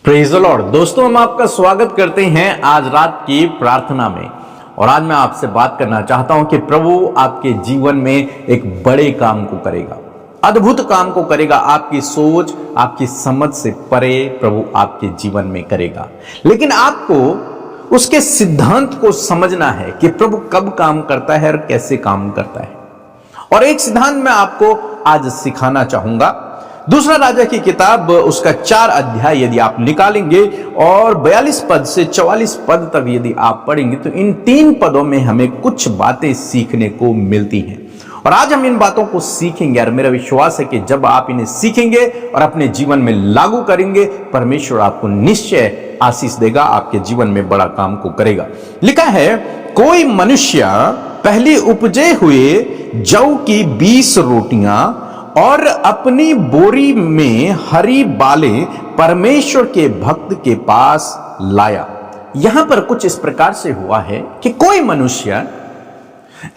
Praise the Lord. दोस्तों, हम आपका स्वागत करते हैं आज रात की प्रार्थना में। और आज मैं आपसे बात करना चाहता हूं कि प्रभु आपके जीवन में एक बड़े काम को करेगा, अद्भुत काम को करेगा। आपकी सोच, आपकी समझ से परे प्रभु आपके जीवन में करेगा, लेकिन आपको उसके सिद्धांत को समझना है कि प्रभु कब काम करता है और कैसे काम करता है। और एक सिद्धांत मैं आपको आज सिखाना चाहूंगा। दूसरा राजा की किताब उसका 4 अध्याय यदि आप निकालेंगे और 42 पद से 44 पद तक यदि आप पढ़ेंगे तो इन 3 पदों में हमें कुछ बातें सीखने को मिलती हैं। और आज हम इन बातों को सीखेंगे और मेरा विश्वास है कि जब आप इन्हें सीखेंगे और अपने जीवन में लागू करेंगे, परमेश्वर आपको निश्चय आशीष देगा, आपके जीवन में बड़ा काम को करेगा। लिखा है, कोई मनुष्य पहली उपजे हुए जौ की 20 रोटियां और अपनी बोरी में हरी बालें परमेश्वर के भक्त के पास लाया। यहां पर कुछ इस प्रकार से हुआ है कि कोई मनुष्य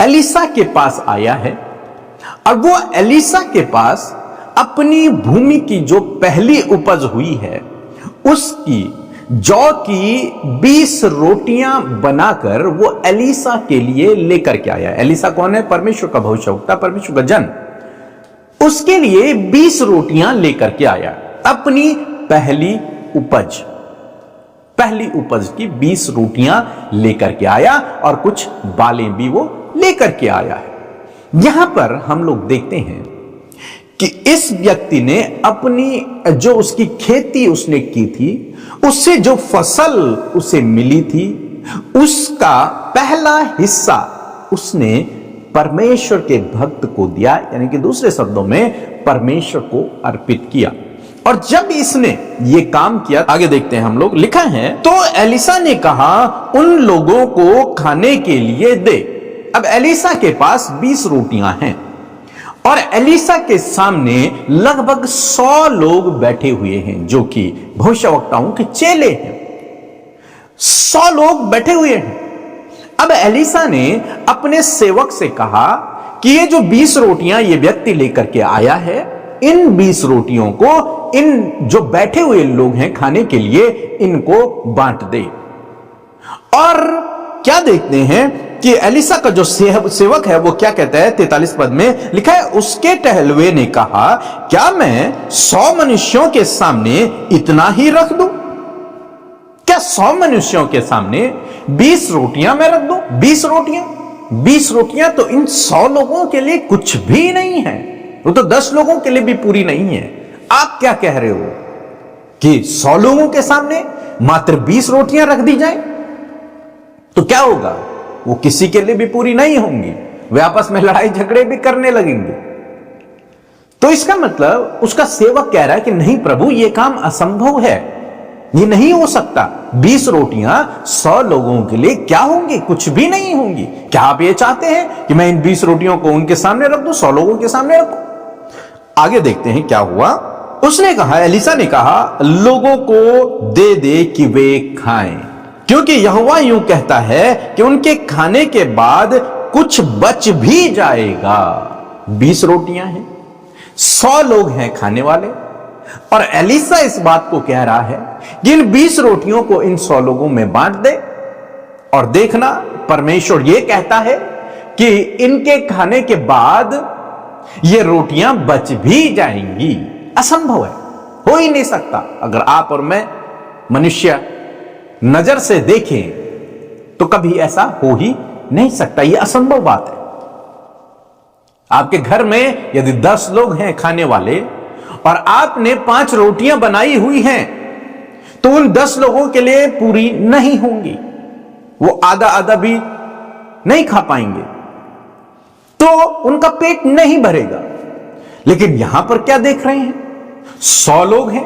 एलीसा के पास आया है और वो एलीसा के पास अपनी भूमि की जो पहली उपज हुई है उसकी जौ की 20 रोटियां बनाकर वो एलीसा के लिए लेकर के आया। एलीसा कौन है? परमेश्वर का भविष्यवक्ता, परमेश्वर का जन। उसके लिए 20 रोटियां लेकर के आया, अपनी पहली उपज की 20 रोटियां लेकर के आया और कुछ बालें भी वो लेकर के आया है। यहां पर हम लोग देखते हैं कि इस व्यक्ति ने अपनी जो उसकी खेती उसने की थी, उससे जो फसल उसे मिली थी, उसका पहला हिस्सा उसने परमेश्वर के भक्त को दिया, यानी कि दूसरे शब्दों में परमेश्वर को अर्पित किया। और जब इसने ये काम किया, आगे देखते हैं हम लोग। लिखा है, तो एलीसा ने कहा उन लोगों को खाने के लिए दे। अब एलीसा के पास 20 रोटियां हैं और एलीसा के सामने लगभग 100 लोग बैठे हुए हैं जो कि भविष्यवक्ताओं के चेले हैं। 100 लोग बैठे हुए हैं। अब एलीसा ने अपने सेवक से कहा कि ये जो 20 रोटियां ये व्यक्ति लेकर के आया है, इन 20 रोटियों को इन जो बैठे हुए लोग हैं खाने के लिए, इनको बांट दे। और क्या देखते हैं कि एलीसा का जो सेवक है वो क्या कहता है? 43 पद में लिखा है, उसके टहलुए ने कहा, क्या मैं 100 मनुष्यों के सामने इतना ही रख दूं? क्या 100 मनुष्यों के सामने 20 रोटियां मैं रख दूं? 20 रोटियां तो इन 100 लोगों के लिए कुछ भी नहीं है, वो तो 10 लोगों के लिए भी पूरी नहीं है। आप क्या कह रहे हो कि 100 लोगों के सामने मात्र 20 रोटियां रख दी जाए तो क्या होगा? वो किसी के लिए भी पूरी नहीं होंगी, वे आपस में लड़ाई झगड़े भी करने लगेंगे। तो इसका मतलब उसका सेवक कह रहा है कि नहीं प्रभु, यह काम असंभव है, ये नहीं हो सकता। 20 रोटियां 100 लोगों के लिए क्या होंगी? कुछ भी नहीं होंगी। क्या आप ये चाहते हैं कि मैं इन 20 रोटियों को उनके सामने रख दूं, 100 लोगों के सामने रखूं? आगे देखते हैं क्या हुआ। उसने कहा, एलीसा ने कहा, लोगों को दे दे कि वे खाएं, क्योंकि यहोवा यूं कहता है कि उनके खाने के बाद कुछ बच भी जाएगा। 20 रोटियां हैं, 100 लोग हैं खाने वाले, और एलीसा इस बात को कह रहा है कि इन 20 रोटियों को इन 100 लोगों में बांट दे। और देखना, परमेश्वर यह कहता है कि इनके खाने के बाद ये रोटियां बच भी जाएंगी। असंभव है, हो ही नहीं सकता। अगर आप और मैं मनुष्य नजर से देखें तो कभी ऐसा हो ही नहीं सकता, यह असंभव बात है। आपके घर में यदि 10 लोग हैं खाने वाले और आपने 5 रोटियां बनाई हुई हैं तो उन 10 लोगों के लिए पूरी नहीं होंगी, वो आधा आधा भी नहीं खा पाएंगे, तो उनका पेट नहीं भरेगा। लेकिन यहां पर क्या देख रहे हैं? 100 लोग हैं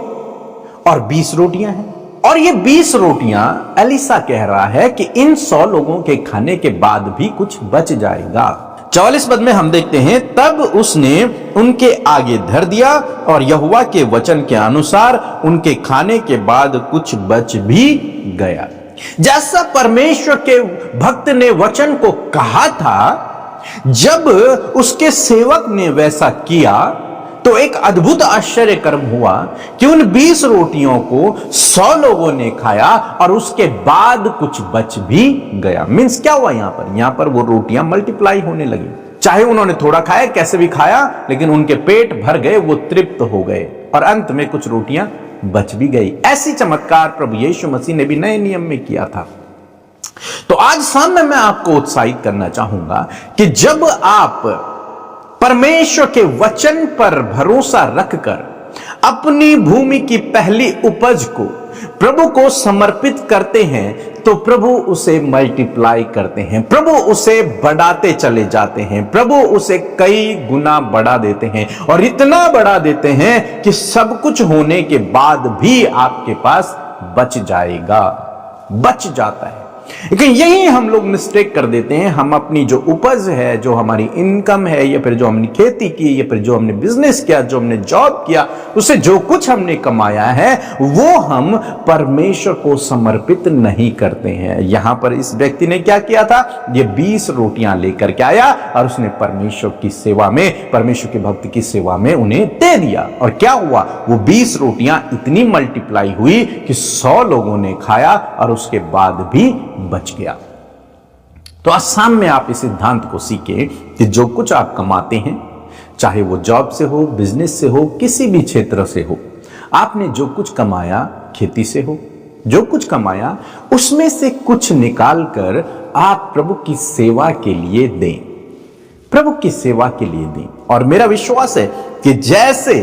और 20 रोटियां हैं, और ये 20 रोटियां एलीसा कह रहा है कि इन 100 लोगों के खाने के बाद भी कुछ बच जाएगा। 44 पद में हम देखते हैं, तब उसने उनके आगे धर दिया और यहोवा के वचन के अनुसार उनके खाने के बाद कुछ बच भी गया। जैसा परमेश्वर के भक्त ने वचन को कहा था, जब उसके सेवक ने वैसा किया तो एक अद्भुत आश्चर्य कर्म हुआ कि उन 20 रोटियों को 100 लोगों ने खाया और उसके बाद कुछ बच भी गया। मींस क्या हुआ यहां पर वो रोटियां मल्टीप्लाई होने लगी। चाहे उन्होंने थोड़ा खाया, कैसे भी खाया, लेकिन उनके पेट भर गए, वो तृप्त हो गए और अंत में कुछ रोटियां बच भी गई। ऐसी चमत्कार प्रभु यीशु मसीह ने भी नए नियम में किया था। तो आज शाम में मैं आपको उत्साहित करना चाहूंगा कि जब आप परमेश्वर के वचन पर भरोसा रखकर अपनी भूमि की पहली उपज को प्रभु को समर्पित करते हैं तो प्रभु उसे मल्टीप्लाई करते हैं, प्रभु उसे बढ़ाते चले जाते हैं, प्रभु उसे कई गुना बढ़ा देते हैं और इतना बढ़ा देते हैं कि सब कुछ होने के बाद भी आपके पास बच जाएगा, बच जाता है। लेकिन यही हम लोग मिस्टेक कर देते हैं। हम अपनी जो उपज है, जो हमारी इनकम है, या फिर जो हमने खेती की, या फिर जो हमने बिजनेस किया, जो हमने जॉब किया, उससे जो कुछ हमने कमाया है वो हम परमेश्वर को समर्पित नहीं करते हैं। यहां पर इस व्यक्ति ने क्या किया था, ये 20 रोटियां लेकर के आया और उसने परमेश्वर की सेवा में, परमेश्वर के भक्त की सेवा में उन्हें दे दिया। और क्या हुआ, वो 20 रोटियां इतनी मल्टीप्लाई हुई कि 100 लोगों ने खाया और उसके बाद भी बच गया। तो आज शाम में आप इस सिद्धांत को सीखें कि जो कुछ आप कमाते हैं, चाहे वो जॉब से हो, बिजनेस से हो, किसी भी क्षेत्र से हो, आपने जो कुछ कमाया, खेती से हो, जो कुछ कमाया उसमें से कुछ निकाल कर आप प्रभु की सेवा के लिए दें, प्रभु की सेवा के लिए दें। और मेरा विश्वास है कि जैसे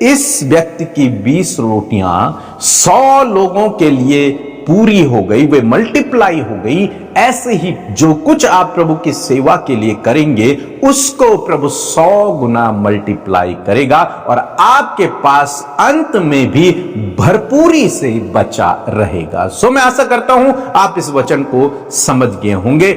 इस व्यक्ति की 20 रोटियां 100 लोगों के लिए पूरी हो गई, वे मल्टीप्लाई हो गई, ऐसे ही जो कुछ आप प्रभु की सेवा के लिए करेंगे उसको प्रभु 100 गुना मल्टीप्लाई करेगा और आपके पास अंत में भी भरपूरी से बचा रहेगा। सो मैं आशा करता हूं आप इस वचन को समझ गए होंगे।